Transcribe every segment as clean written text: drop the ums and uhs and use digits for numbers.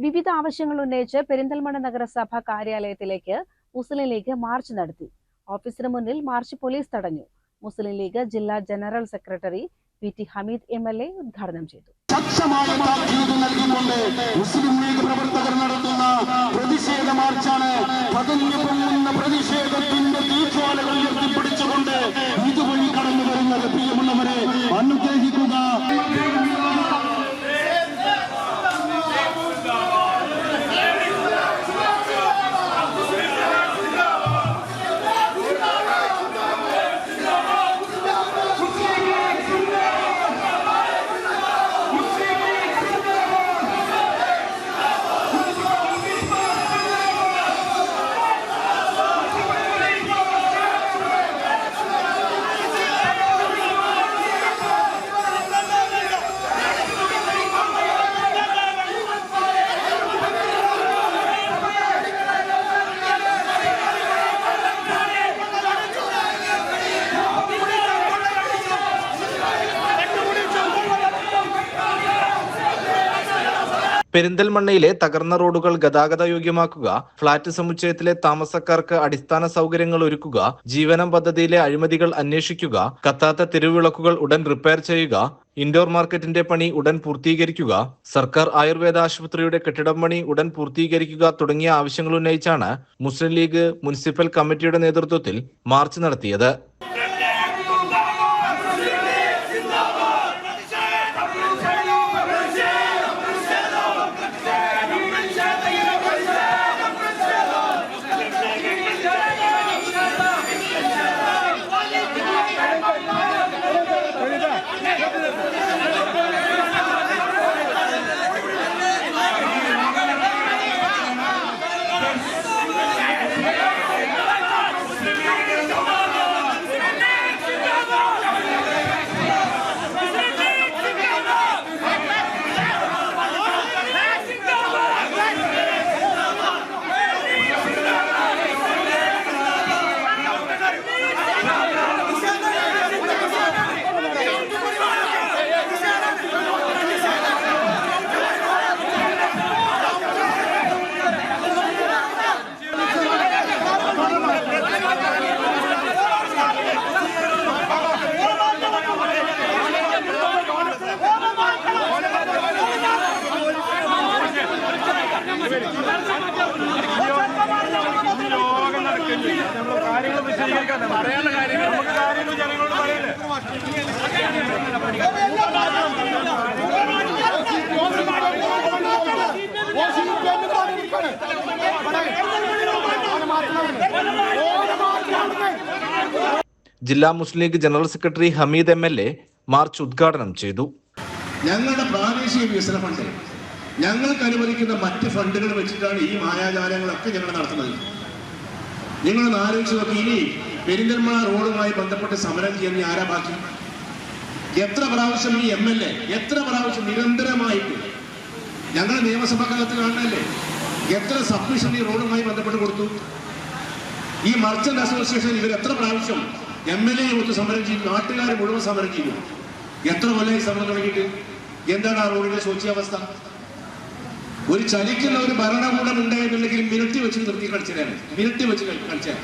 വിവിധ ആവശ്യങ്ങൾ ഉന്നയിച്ച് പെരിന്തൽമണ്ണ നഗരസഭ കാര്യാലയത്തിലേക്ക് മുസ്ലിം ലീഗ് മാർച്ച് നടത്തി. ഓഫീസിന് മുന്നിൽ മാർച്ച് പോലീസ് തടഞ്ഞു. മുസ്ലിം ലീഗ് ജില്ലാ general secretary P T. Hameed MLA. ഉദ്ഘാടനം ചെയ്തു. ശക്തമായ താക്കീത് നൽകിക്കൊണ്ട് മുസ്ലിം ലീഗ് പ്രവർത്തകർ നടത്തുന്ന പ്രതിഷേധ മാർച്ചാണ്. പതഞ്ഞു പൊങ്ങുന്ന പ്രതിഷേധത്തിന്റെ തീജ്വാലകൾ ഉയർത്തിപ്പിടിച്ചുകൊണ്ട് ഇതുവഴി കടന്നു വരുന്നത്. പ്രിയമുള്ളവരെ, അനുഗ്രഹിക്കുക. പെരിന്തൽമണ്ണയിലെ തകർന്ന റോഡുകൾ ഗതാഗത യോഗ്യമാക്കുക, ഫ്ളാറ്റ് സമുച്ചയത്തിലെ താമസക്കാർക്ക് അടിസ്ഥാന സൗകര്യങ്ങൾ ഒരുക്കുക, ജീവനം പദ്ധതിയിലെ അഴിമതികൾ അന്വേഷിക്കുക, കത്താത്ത തെരുവിളക്കുകൾ ഉടൻ റിപ്പയർ ചെയ്യുക, ഇൻഡോർ മാർക്കറ്റിന്റെ പണി ഉടൻ പൂർത്തീകരിക്കുക, സർക്കാർ ആയുർവേദ ആശുപത്രിയുടെ കെട്ടിടം പണി ഉടൻ പൂർത്തീകരിക്കുക തുടങ്ങിയ ആവശ്യങ്ങൾ ഉന്നയിച്ചാണ് മുസ്ലിം ലീഗ് മുനിസിപ്പൽ കമ്മിറ്റിയുടെ നേതൃത്വത്തിൽ മാർച്ച് നടത്തിയത്. ജില്ലാ Muslim League general secretary Hameed MLA. March ഉദ്ഘാടനം ചെയ്തു. ഞങ്ങളുടെ പ്രാദേശിക വികസന ഫണ്ട്, ഞങ്ങൾക്ക് അനുവദിക്കുന്ന മറ്റ് ഫണ്ടുകൾ വെച്ചിട്ടാണ് ഈ മായാജാലങ്ങളൊക്കെ ഞങ്ങൾ നടത്തുന്നത്. നിങ്ങളൊന്ന് ആലോചിച്ച് നോക്കി. ഇനി പെരിന്തൽമണ്ണ റോഡുമായി ബന്ധപ്പെട്ട് സമരം ചെയ്യാൻ ആരാ ബാക്കി? എത്ര പ്രാവശ്യം ഈ എം.എൽ.എ. എത്ര പ്രാവശ്യം നിരന്തരമായിട്ട് ഞങ്ങൾ നിയമസഭക്കകത്ത് കാണണല്ലേ, എത്ര സബ്മിഷൻ ഈ റോഡുമായി ബന്ധപ്പെട്ട് കൊടുത്തു? ഈ മർച്ചന്റ് അസോസിയേഷൻ ഇവർ എത്ര പ്രാവശ്യം എം.എൽ.എ. കൊടുത്ത് സമരം ചെയ്തു? നാട്ടുകാർ മുഴുവൻ സമരം ചെയ്തു. എത്ര കൊല്ലമായി സമരം തുടങ്ങിയിട്ട്? എന്താണ് ആ റോഡിന്റെ ശോച്യാവസ്ഥ? ഒരു ചലിക്കുന്ന ഒരു ഭരണകൂടം ഉണ്ടായിരുന്നുണ്ടെങ്കിൽ മിനിറ്റ് വെച്ച് നിർത്തി കളിച്ചതാണ്, മിനിറ്റ് വെച്ച് കളിച്ചാൽ.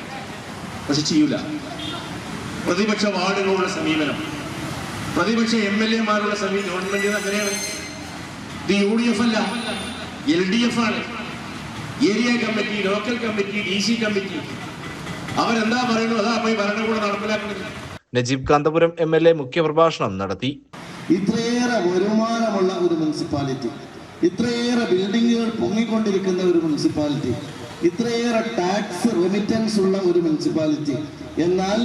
പക്ഷെ ചെയ്യൂല. പ്രതിപക്ഷ വാർഡുകളുടെ സമീപനം, പ്രതിപക്ഷ എം.എൽ.എമാരുടെ സമീപനം ഗവൺമെന്റിന് അങ്ങനെയാണ്. ഇത് UDF അല്ല, LDF ആണ്. Area committee, local committee, DC committee അവരെന്താ പറയുന്നത് അതാ പോയി ഭരണകൂടം നടപ്പിലാക്കുന്നത്. നജീബ് കാന്തപുരം എം.എൽ.എ. മുഖ്യപ്രഭാഷണം നടത്തി. ഇത്രയേറെ വരുമാനമുള്ള ഒരു മുനിസിപ്പാലിറ്റി, ഇത്രയേറെ ബിൽഡിങ്ങുകൾ പൊങ്ങിക്കൊണ്ടിരിക്കുന്ന ഒരു മുനിസിപ്പാലിറ്റി, ഇത്രയേറെ ടാക്സ് റെമിറ്റൻസ് ഉള്ള ഒരു മുനിസിപ്പാലിറ്റി, എന്നാൽ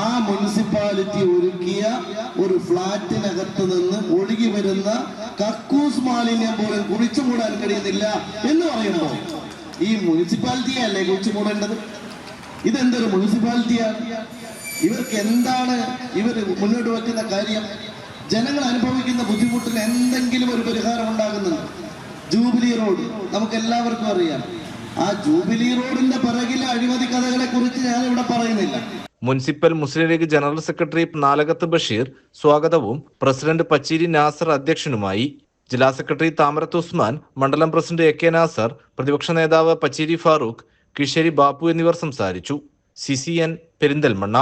ആ മുനിസിപ്പാലിറ്റി ഒരുക്കിയ ഒരു ഫ്ളാറ്റിനകത്ത് നിന്ന് ഒഴുകി വരുന്ന കക്കൂസ് മാലിന്യം പോലും കുഴിച്ചുമൂടാൻ കഴിയുന്നില്ല എന്ന് പറയുമ്പോൾ ഈ മുനിസിപ്പാലിറ്റിയെ അല്ലേ കുഴിച്ചുമൂടേണ്ടത്? ഇതെന്തൊരു മുനിസിപ്പാലിറ്റിയാണ്? ഇവർക്ക് എന്താണ് ഇവർ മുന്നോട്ട് വെക്കുന്ന കാര്യം? ജനങ്ങൾ അനുഭവിക്കുന്ന ബുദ്ധിമുട്ടിന് എന്തെങ്കിലും ഒരു പരിഹാരം ഉണ്ടാകുന്നുണ്ട്? ജൂബിലി റോഡ് നമുക്ക് എല്ലാവർക്കും അറിയാം. ആ ജൂബിലി റോഡിന്റെ പിറകിലെ അഴിമതി കഥകളെ കുറിച്ച് ഞാൻ ഇവിടെ പറയുന്നില്ല. Municipal Muslim League general secretary Nalakath Basheer സ്വാഗതവും പ്രസിഡന്റ് പച്ചേരി നാസർ അധ്യക്ഷനുമായി. ജില്ലാ സെക്രട്ടറി താമരത്ത് ഉസ്മാൻ, മണ്ഡലം പ്രസിഡന്റ് AK നാസർ, പ്രതിപക്ഷ നേതാവ് പച്ചേരി ഫാറൂഖ്, കിഷേരി ബാപ്പു എന്നിവർ സംസാരിച്ചു. CCN പെരിന്തൽമണ്ണ.